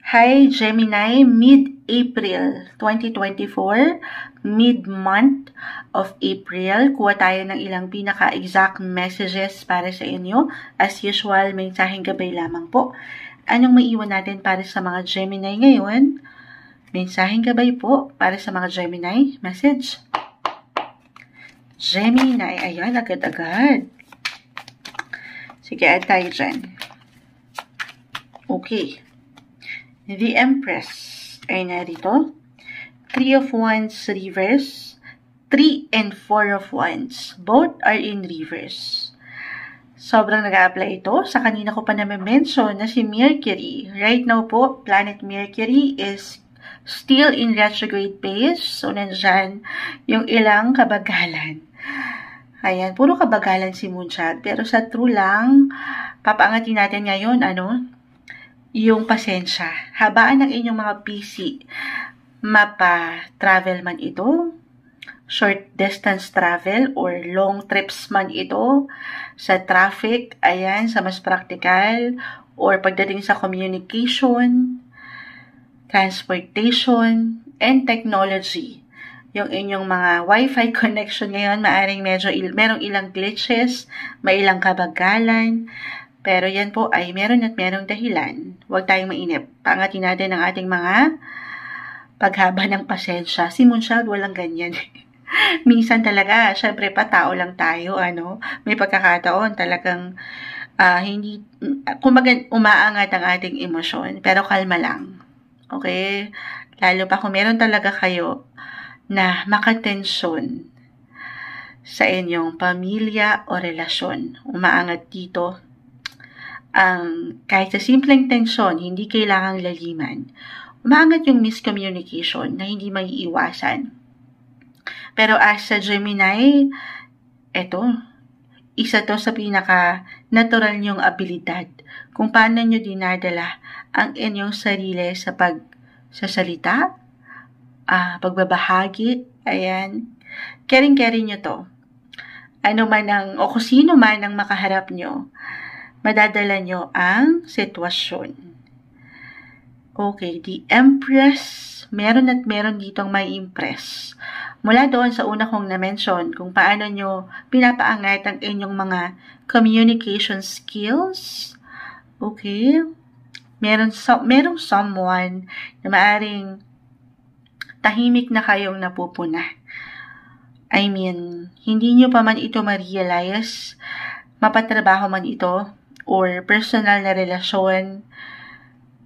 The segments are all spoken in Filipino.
Hi Gemini, mid-April 2024, mid-month of April. Kuha tayo ng ilang pinaka-exact messages para sa inyo. As usual, mensaheng gabay lamang po. Anong maiwan natin para sa mga Gemini ngayon? Mensaheng gabay po para sa mga Gemini. Message. Gemini, ayan, agad-agad. Sige, add tayo dyan. Okay. The Empress ay narito. 3 of Wands reverse. 3 and 4 of Wands. Both are in reverse. Sobrang nag-a-apply ito. Sa kanina ko pa naman mention na si Mercury. Right now po, planet Mercury is still in retrograde phase. So, nandyan yung ilang kabagalan. Ayan, puro kabagalan si Moonshot. Pero sa true lang, papaangatin natin ngayon, yung pasensya. Habaan ng inyong mga PC. Mapa-travel man ito, short distance travel, or long trips man ito, sa traffic, ayan, sa mas practical, or pagdating sa communication, transportation, and technology. Yung inyong mga Wi-Fi connection ngayon, maaring merong ilang glitches, may ilang kabagalan, pero yan po ay meron at merong dahilan. Huwag tayong mainip. Paangatin natin ang ating mga paghaba ng pasensya. Si Moonshot, walang ganyan. Minsan talaga, syempre pa tao lang tayo, may pagkakataon talagang hindi, kumbaga umaangat ang ating emosyon, pero kalma lang. Okay? Lalo pa kung meron talaga kayo na makatensyon sa inyong pamilya o relasyon. Umaangat dito. Kahit sa simpleng tensyon, hindi kailangang laliman. Umaangat yung miscommunication na hindi maiiwasan. Pero as sa Gemini, isa to sa pinaka-natural nyong abilidad kung paano nyo dinadala ang inyong sarili sa pagsasalita, pagbabahagi, ayan. Caring-caring nyo to. O kung sino man ang makaharap nyo, madadala nyo ang sitwasyon. Okay, the Empress, meron at meron ditong may impress. Mula doon sa una kong na-mention kung paano nyo pinapaangat ang inyong mga communication skills. Okay, merong someone na maaring tahimik na kayong napupuna. I mean, hindi nyo pa man ito ma-realize, mapatrabaho man ito, or personal na relasyon,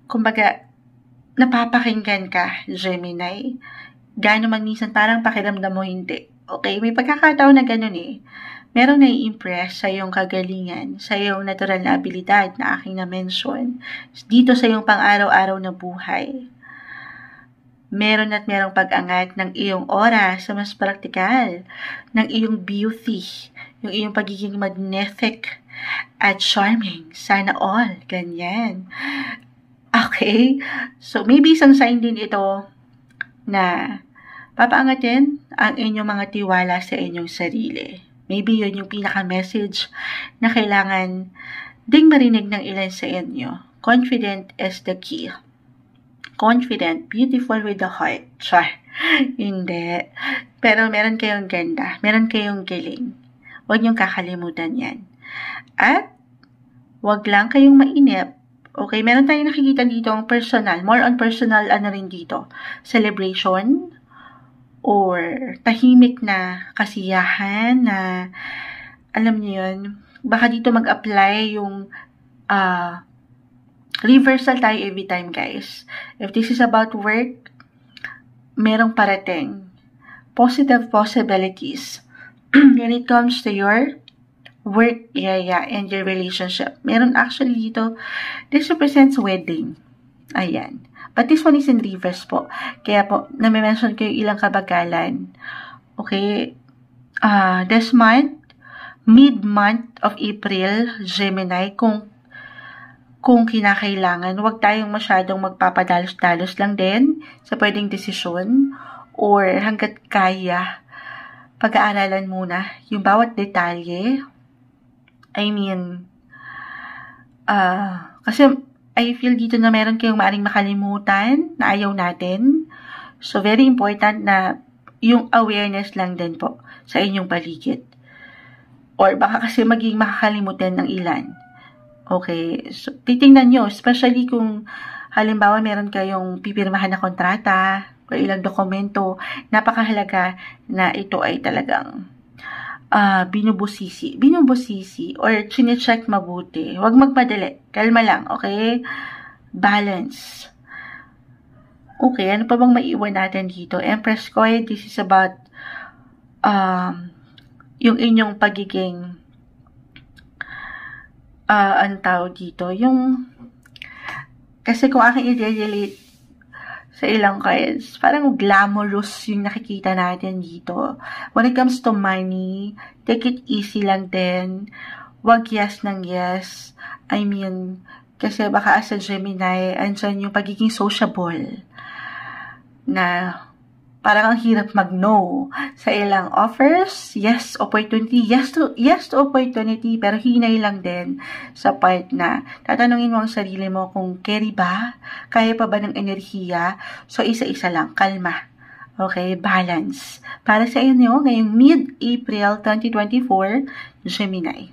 kumbaga, napapakinggan ka, Gemini. Gano'n man minsan, parang pakiramdam mo hindi. Okay, may pagkakataon na gano'n eh. Merong nai-impress sa iyong kagalingan, sa iyong natural na abilidad na aking na-mention, dito sa iyong pang-araw-araw na buhay. Meron at merong pag-angat ng iyong oras sa mas praktikal, ng iyong beauty, yung iyong pagiging magnetic, at charming. Sana all. Ganyan. Okay? So, maybe isang sign din ito na papaangatin ang inyong mga tiwala sa inyong sarili. Maybe yun yung pinaka-message na kailangan ding marinig ng ilan sa inyo. Confident is the key. Confident, beautiful with the heart. Char. Hindi. Pero meron kayong ganda. Meron kayong galing. Huwag niyong kakalimutan yan. At, wag lang kayong mainip. Okay, meron tayong nakikita dito ang personal. More on personal, rin dito. Celebration, or tahimik na kasiyahan na, alam niyo yun, baka dito mag-apply yung, reversal tayo every time, guys. If this is about work, merong parating. Positive possibilities. When it comes to your work area and your relationship. Meron actually dito, this represents wedding. Ayan. But this one is in reverse po. Kaya po, nami-mention ko yung ilang kabagalan. Okay. This month, mid-month of April, Gemini, kung kinakailangan, huwag tayong masyadong magpapadalos-dalos lang din sa pwedeng desisyon, or hanggat kaya, pag-aaralan muna yung bawat detalye. I mean, kasi I feel dito na meron kayong maaring makalimutan na ayaw natin. So, very important na yung awareness lang din po sa inyong paligid. Or baka kasi maging makakalimutan ng ilan. Okay, so titingnan nyo, especially kung halimbawa meron kayong pipirmahan na kontrata o ilang dokumento, napakahalaga na ito ay talagang binubusisi or chinecheck mabuti. Huwag magmadali, kalma lang, okay? Balance. Okay, ano pa bang maiwan natin dito? Empress Coin, this is about yung inyong pagiging ang tawag dito, yung kasi kung aking i-relate sa ilang cards, parang glamorous yung nakikita natin dito. When it comes to money, take it easy lang din. Wag yes ng yes. I mean, kasi baka as a Gemini, andyan yung pagiging sociable na parang ang hirap mag-no sa ilang offers. Yes, opportunity. Yes to opportunity, pero hinay lang din sa part na tatanungin mo ang sarili mo kung carry ba? Kaya pa ba ng enerhiya? So, isa-isa lang. Kalma. Okay? Balance. Para sa inyo, ngayong mid-April 2024, Gemini.